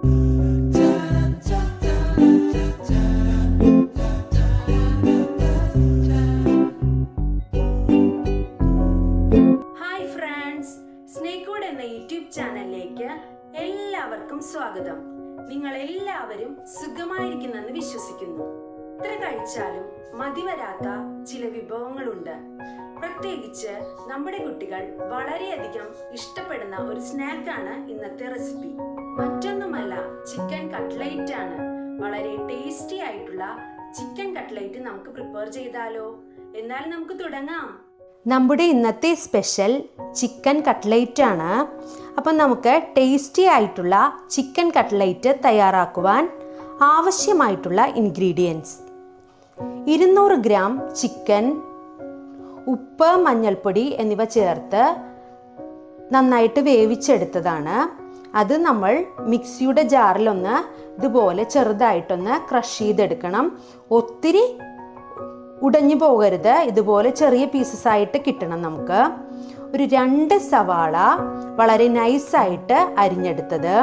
Hi friends, സ്നേഹ എന്ന YouTube ചാനലിലേക്ക് എല്ലാവർക്കും സ്വാഗതം. നിങ്ങൾ എല്ലാവരും സുഖമായിരിക്കുന്നെന്ന് വിശ്വസിക്കുന്നു. എത്ര കഴിച്ചാലും മതി വരാത്ത ചില വിഭവങ്ങളുണ്ട്. പ്രത്യേകിച്ച് നമ്മുടെ കുട്ടികൾ വളരെയധികം ഇഷ്ടപ്പെടുന്ന ഒരു സ്നാക്കാണ് ഇന്നത്തെ റെസിപ്പി. മറ്റൊന്നുമല്ല, ചിക്കൻ കട്ട്ലേറ്റ് ആണ്. വളരെ ടേസ്റ്റി ആയിട്ടുള്ള ചിക്കൻ കട്ട്ലേറ്റ് നമുക്ക് പ്രിപ്പയർ ചെയ്താലോ? എന്നാൽ നമുക്ക് തുടങ്ങാം. നമ്മുടെ ഇന്നത്തെ സ്പെഷ്യൽ ചിക്കൻ കട്ട്ലേറ്റ് ആണ്. അപ്പം നമുക്ക് ടേസ്റ്റി ആയിട്ടുള്ള ചിക്കൻ കട്ട്ലേറ്റ് തയ്യാറാക്കുവാൻ ആവശ്യമായിട്ടുള്ള ഇൻഗ്രീഡിയൻസ്: 200 ഗ്രാം ചിക്കൻ, ഉപ്പ്, മഞ്ഞൾപ്പൊടി എന്നിവ ചേർത്ത് നന്നായിട്ട് വേവിച്ചെടുത്തതാണ്. അത് നമ്മൾ മിക്സിയുടെ ജാറിലൊന്ന് ഇതുപോലെ ചെറുതായിട്ടൊന്ന് ക്രഷ് ചെയ്തെടുക്കണം. ഒത്തിരി ഉടഞ്ഞു പോകരുത്, ഇതുപോലെ ചെറിയ പീസസ് ആയിട്ട് കിട്ടണം. നമുക്ക് ഒരു 2 സവാള വളരെ നൈസായിട്ട് അരിഞ്ഞെടുത്തത്,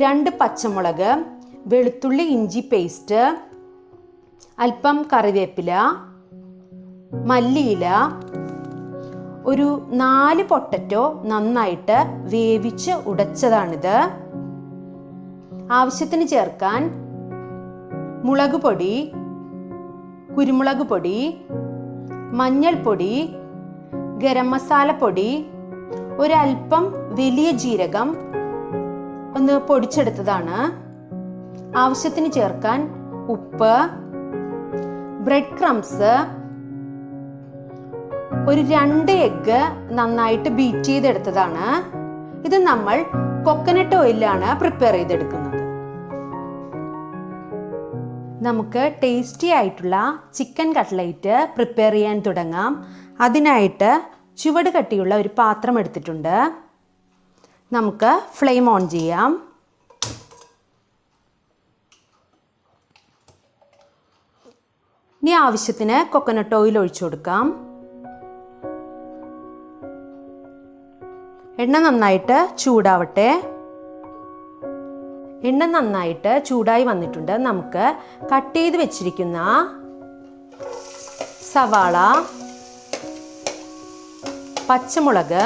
2 പച്ചമുളക്, വെളുത്തുള്ളി ഇഞ്ചി പേസ്റ്റ്, അല്പം കറിവേപ്പില, മല്ലിയില, ഒരു 4 പൊട്ടറ്റോ നന്നായിട്ട് വേവിച്ച് ഉടച്ചതാണിത്. ആവശ്യത്തിന് ചേർക്കാൻ മുളക് പൊടി, കുരുമുളക് പൊടി, മഞ്ഞൾപ്പൊടി, ഗരം മസാലപ്പൊടി, ഒരൽപ്പം വലിയ ജീരകം ഒന്ന് പൊടിച്ചെടുത്തതാണ്. ആവശ്യത്തിന് ചേർക്കാൻ ഉപ്പ്, ബ്രെഡ് ക്രംസ്, ഒരു 2 എഗ്ഗ് നന്നായിട്ട് ബീറ്റ് ചെയ്തെടുത്തതാണ്. ഇത് നമ്മൾ കോക്കനട്ട് ഓയിലാണ് പ്രിപ്പയർ ചെയ്തെടുക്കുന്നത്. നമുക്ക് ടേസ്റ്റി ആയിട്ടുള്ള ചിക്കൻ കട്ട്ലേറ്റ് പ്രിപ്പയർ ചെയ്യാൻ തുടങ്ങാം. അതിനായിട്ട് ചുവട് കട്ടിയുള്ള ഒരു പാത്രം എടുത്തിട്ടുണ്ട്. നമുക്ക് ഫ്ലെയിം ഓൺ ചെയ്യാം. ഇനി ആവശ്യത്തിന് കോക്കനട്ട് ഓയിൽ ഒഴിച്ചു കൊടുക്കാം. എണ്ണ നന്നായിട്ട് ചൂടാവട്ടെ. എണ്ണ നന്നായിട്ട് ചൂടായി വന്നിട്ടുണ്ട്. നമുക്ക് കട്ട് ചെയ്ത് വെച്ചിരിക്കുന്ന സവാള, പച്ചമുളക്,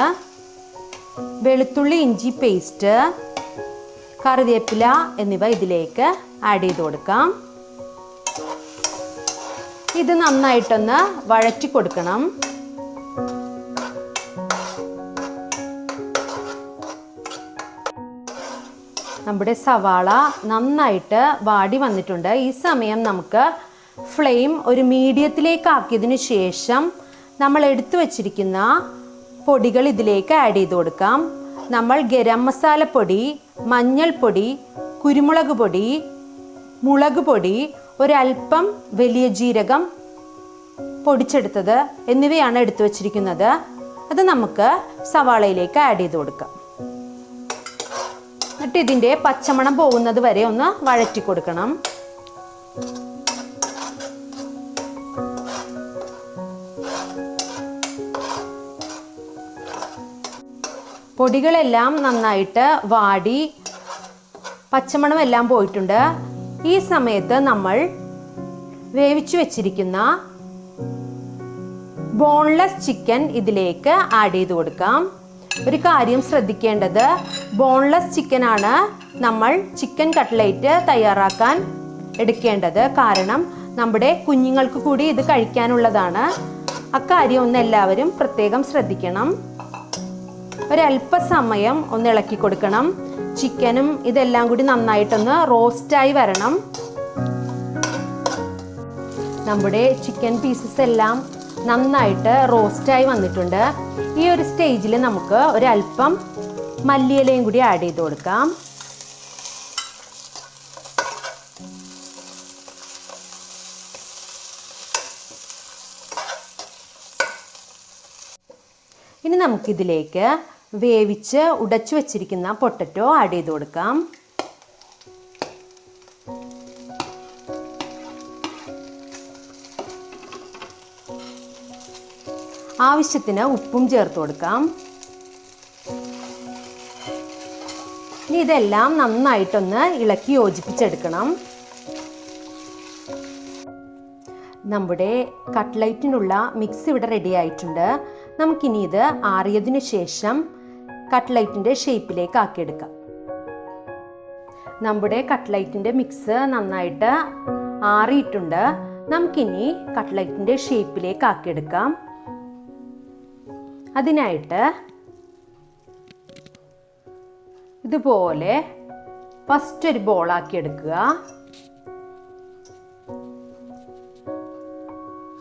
വെളുത്തുള്ളി ഇഞ്ചി പേസ്റ്റ്, കറിവേപ്പില എന്നിവ ഇതിലേക്ക് ആഡ് ചെയ്ത് കൊടുക്കാം. ഇത് നന്നായിട്ടൊന്ന് വഴറ്റി കൊടുക്കണം. നമ്മുടെ സവാള നന്നായിട്ട് വാടി വന്നിട്ടുണ്ട്. ഈ സമയം നമുക്ക് ഫ്ലെയിം ഒരു മീഡിയത്തിലേക്ക് ആക്കിയതിനു ശേഷം നമ്മൾ എടുത്തു വച്ചിരിക്കുന്ന പൊടികൾ ഇതിലേക്ക് ആഡ് ചെയ്ത് കൊടുക്കാം. നമ്മൾ ഗരം മസാലപ്പൊടി, മഞ്ഞൾപ്പൊടി, കുരുമുളക് പൊടി, മുളക് പൊടി, ഒരൽപ്പം വലിയ ജീരകം പൊടിച്ചെടുത്തത് എന്നിവയാണ് എടുത്തു വച്ചിരിക്കുന്നത്. അത് നമുക്ക് സവാളയിലേക്ക് ആഡ് ചെയ്ത് കൊടുക്കാം. എന്നിട്ട് ഇതിൻ്റെ പച്ചമണം പോകുന്നത് വരെ ഒന്ന് വഴറ്റി കൊടുക്കണം. പൊടികളെല്ലാം നന്നായിട്ട് വാടി പച്ചമണം എല്ലാം പോയിട്ടുണ്ട്. ഈ സമയത്ത് നമ്മൾ വേവിച്ചു വെച്ചിരിക്കുന്ന ബോൺലെസ് ചിക്കൻ ഇതിലേക്ക് ആഡ് ചെയ്ത് കൊടുക്കാം. ഒരു കാര്യം ശ്രദ്ധിക്കേണ്ടത്, ബോൺലെസ് ചിക്കൻ ആണ് നമ്മൾ ചിക്കൻ കട്ട്ലേറ്റ് തയ്യാറാക്കാൻ എടുക്കേണ്ടത്. കാരണം നമ്മുടെ കുഞ്ഞുങ്ങൾക്ക് കൂടി ഇത് കഴിക്കാനുള്ളതാണ്. അക്കാര്യം ഒന്ന് എല്ലാവരും പ്രത്യേകം ശ്രദ്ധിക്കണം. ഒരല്പസമയം ഒന്ന് ഇളക്കി കൊടുക്കണം. ചിക്കനും ഇതെല്ലാം കൂടി നന്നായിട്ടൊന്ന് റോസ്റ്റായി വരണം. നമ്മുടെ ചിക്കൻ പീസസ് എല്ലാം നന്നായിട്ട് റോസ്റ്റായി വന്നിട്ടുണ്ട്. ഈ ഒരു സ്റ്റേജിൽ നമുക്ക് ഒരല്പം മല്ലിയിലയും കൂടി ആഡ് ചെയ്ത് കൊടുക്കാം. ഇനി നമുക്കിതിലേക്ക് വേവിച്ച് ഉടച്ചു വെച്ചിരിക്കുന്ന പൊട്ടറ്റോ ആഡ് ചെയ്ത് കൊടുക്കാം. ആവശ്യത്തിന് ഉപ്പും ചേർത്ത് കൊടുക്കാം. ഇനി ഇതെല്ലാം നന്നായിട്ടൊന്ന് ഇളക്കി യോജിപ്പിച്ചെടുക്കണം. നമ്മുടെ കട്ട്ലൈറ്റിനുള്ള മിക്സ് ഇവിടെ റെഡി ആയിട്ടുണ്ട്. നമുക്കിനി ഇത് ആറിയതിനു ശേഷം കട്ട്ലൈറ്റിൻ്റെ ഷേപ്പിലേക്ക് ആക്കിയെടുക്കാം. നമ്മുടെ കട്ട്ലൈറ്റിൻ്റെ മിക്സ് നന്നായിട്ട് ആറിയിട്ടുണ്ട്. നമുക്കിനി കട്ട്ലൈറ്റിൻ്റെ ഷേപ്പിലേക്ക് ആക്കിയെടുക്കാം. അതിനായിട്ട് ഇതുപോലെ ഫസ്റ്റ് ഒരു ബോളാക്കി എടുക്കുക.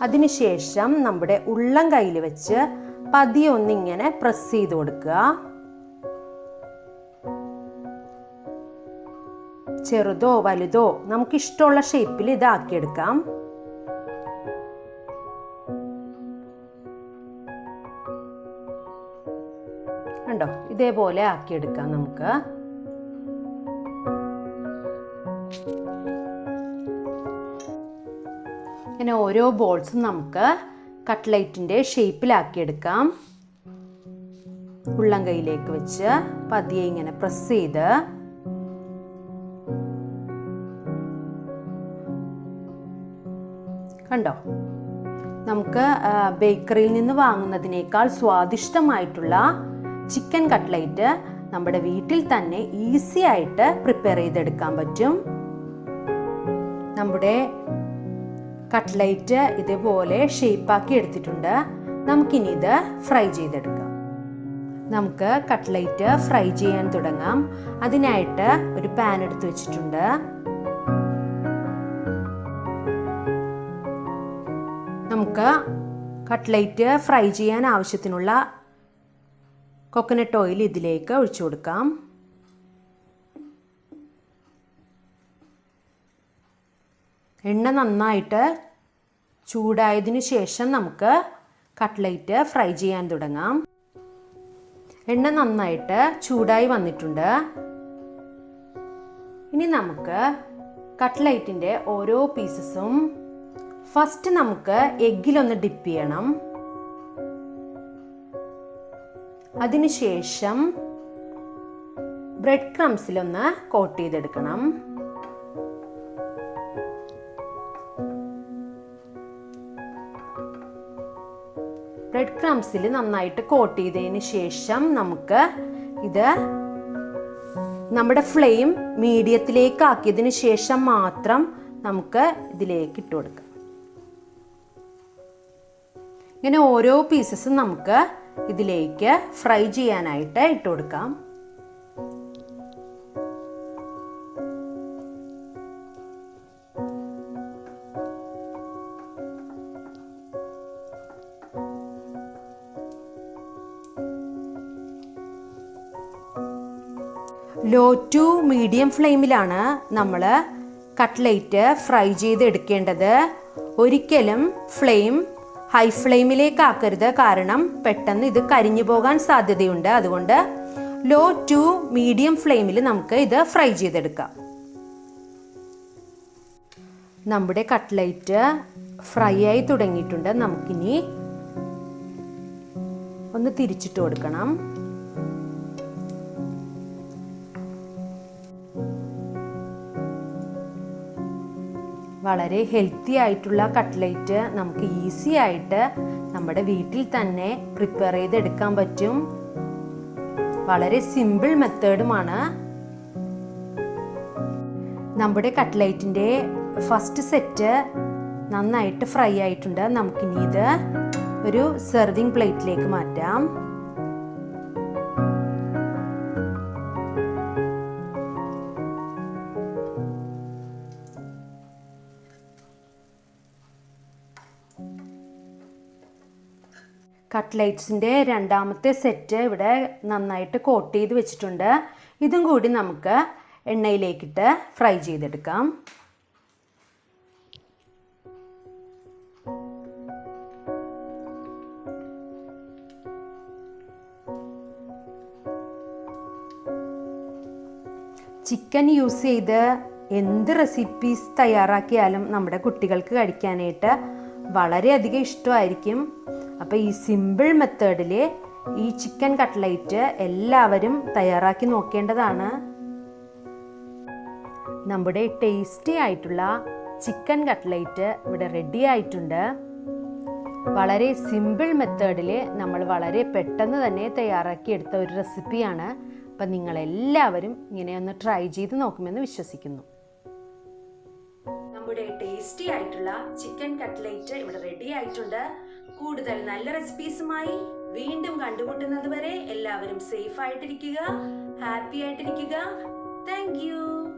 അതിനുശേഷം നമ്മുടെ ഉള്ളം കയ്യിൽ വെച്ച് പതിയെ ഒന്നിങ്ങനെ പ്രസ് ചെയ്ത് കൊടുക്കുക. ചെറുതോ വലുതോ നമുക്കിഷ്ടമുള്ള ഷേപ്പിൽ ഇതാക്കിയെടുക്കാം. കണ്ടോ, ഇതേപോലെ ആക്കിയെടുക്കാം നമുക്ക്. ഇങ്ങനെ ഓരോ ബോൾസും നമുക്ക് കട്ട്ലൈറ്റിൻ്റെ ഷേപ്പിലാക്കിയെടുക്കാം. ഉള്ളം കൈയിലേക്ക് വെച്ച് പതിയെ ഇങ്ങനെ പ്രസ് ചെയ്ത് കണ്ടോ, നമുക്ക് ബേക്കറിയിൽ നിന്ന് വാങ്ങുന്നതിനേക്കാൾ സ്വാദിഷ്ടമായിട്ടുള്ള ചിക്കൻ കട്ട്ലൈറ്റ് നമ്മുടെ വീട്ടിൽ തന്നെ ഈസി ആയിട്ട് പ്രിപ്പയർ ചെയ്തെടുക്കാൻ പറ്റും. നമ്മുടെ കട്ട്ലൈറ്റ് ഇതേപോലെ ഷേപ്പാക്കി എടുത്തിട്ടുണ്ട്. നമുക്കിനി ഇത് ഫ്രൈ ചെയ്തെടുക്കാം. നമുക്ക് കട്ട്ലൈറ്റ് ഫ്രൈ ചെയ്യാൻ തുടങ്ങാം. അതിനായിട്ട് ഒരു പാൻ എടുത്ത് വെച്ചിട്ടുണ്ട്. നമുക്ക് കട്ട്ലൈറ്റ് ഫ്രൈ ചെയ്യാൻ ആവശ്യത്തിനുള്ള കോക്കനട്ട് ഓയിൽ ഇതിലേക്ക് ഒഴിച്ചു കൊടുക്കാം. എണ്ണ നന്നായിട്ട് ചൂടായതിനു ശേഷം നമുക്ക് കട്ട്ലൈറ്റ് ഫ്രൈ ചെയ്യാൻ തുടങ്ങാം. എണ്ണ നന്നായിട്ട് ചൂടായി വന്നിട്ടുണ്ട്. ഇനി നമുക്ക് കട്ട്ലൈറ്റിൻ്റെ ഓരോ പീസസും ഫസ്റ്റ് നമുക്ക് എഗ്ഗിലൊന്ന് ഡിപ്പ് ചെയ്യണം. അതിനുശേഷം ബ്രെഡ് ക്രംസിലൊന്ന് കോട്ട് ചെയ്തെടുക്കണം. ബ്രെഡ് ക്രംസിൽ നന്നായിട്ട് കോട്ട് ചെയ്തതിന് ശേഷം നമുക്ക് ഇത് നമ്മുടെ ഫ്ലെയിം മീഡിയത്തിലേക്ക് ആക്കിയതിന് ശേഷം മാത്രം നമുക്ക് ഇതിലേക്ക് ഇട്ട് കൊടുക്കാം. ഇങ്ങനെ ഓരോ പീസസും നമുക്ക് ഇതിലേക്ക് ഫ്രൈ ചെയ്യാനായിട്ട് ഇട്ട് കൊടുക്കാം. ലോ ടു മീഡിയം ഫ്ലെയിമിലാണ് നമ്മൾ കട്ട്ലൈറ്റ് ഫ്രൈ ചെയ്തെടുക്കേണ്ടത്. ഒരിക്കലും ഫ്ലെയിം ഹൈ ഫ്ലെയിമിലേക്ക് ആക്കരുത്, കാരണം പെട്ടെന്ന് ഇത് കരിഞ്ഞു പോകാൻ സാധ്യതയുണ്ട്. അതുകൊണ്ട് ലോ ടു മീഡിയം ഫ്ലെയിമിൽ നമുക്ക് ഇത് ഫ്രൈ ചെയ്തെടുക്കാം. നമ്മുടെ കട്ട്ലൈറ്റ് ഫ്രൈ ആയി തുടങ്ങിയിട്ടുണ്ട്. നമുക്കിനി ഒന്ന് തിരിച്ചിട്ട് കൊടുക്കണം. വളരെ ഹെൽത്തി ആയിട്ടുള്ള കട്ട്ലൈറ്റ് നമുക്ക് ഈസി ആയിട്ട് നമ്മുടെ വീട്ടിൽ തന്നെ പ്രിപ്പയർ ചെയ്തെടുക്കാൻ പറ്റും. വളരെ സിമ്പിൾ മെത്തേഡുമാണ്. നമ്മുടെ കട്ട്ലൈറ്റിൻ്റെ ഫസ്റ്റ് സെറ്റ് നന്നായിട്ട് ഫ്രൈ ആയിട്ടുണ്ട്. നമുക്കിനി ഇത് ഒരു സെർവിങ് പ്ലേറ്റിലേക്ക് മാറ്റാം. കട്ട്ലൈറ്റ്സിൻ്റെ രണ്ടാമത്തെ സെറ്റ് ഇവിടെ നന്നായിട്ട് കോട്ട് ചെയ്ത് വെച്ചിട്ടുണ്ട്. ഇതും കൂടി നമുക്ക് എണ്ണയിലേക്കിട്ട് ഫ്രൈ ചെയ്തെടുക്കാം. ചിക്കൻ യൂസ് ചെയ്ത് എന്ത് റെസിപ്പീസ് തയ്യാറാക്കിയാലും നമ്മുടെ കുട്ടികൾക്ക് കഴിക്കാനായിട്ട് വളരെയധികം ഇഷ്ടമായിരിക്കും. അപ്പോൾ ഈ സിമ്പിൾ മെത്തേഡിൽ ഈ ചിക്കൻ കട്ട്ലൈറ്റ് എല്ലാവരും തയ്യാറാക്കി നോക്കേണ്ടതാണ്. നമ്മുടെ ടേസ്റ്റി ആയിട്ടുള്ള ചിക്കൻ കട്ട്ലേറ്റ് ഇവിടെ റെഡി ആയിട്ടുണ്ട്. വളരെ സിമ്പിൾ മെത്തേഡിൽ നമ്മൾ വളരെ പെട്ടെന്ന് തന്നെ തയ്യാറാക്കിയെടുത്ത ഒരു റെസിപ്പിയാണ്. അപ്പം നിങ്ങളെല്ലാവരും ഇങ്ങനെ ഒന്ന് ട്രൈ ചെയ്ത് നോക്കുമെന്ന് വിശ്വസിക്കുന്നു. നമ്മുടെ ടേസ്റ്റി ആയിട്ടുള്ള ചിക്കൻ കട്ട്ലേറ്റ് ഇവിടെ റെഡി ആയിട്ടുണ്ട്. കൂടുതൽ നല്ല റെസിപ്പീസുമായി വീണ്ടും കണ്ടുമുട്ടുന്നത് വരെ എല്ലാവരും സേഫ് ആയിട്ടിരിക്കുക, ഹാപ്പി ആയിട്ടിരിക്കുക. Thank you.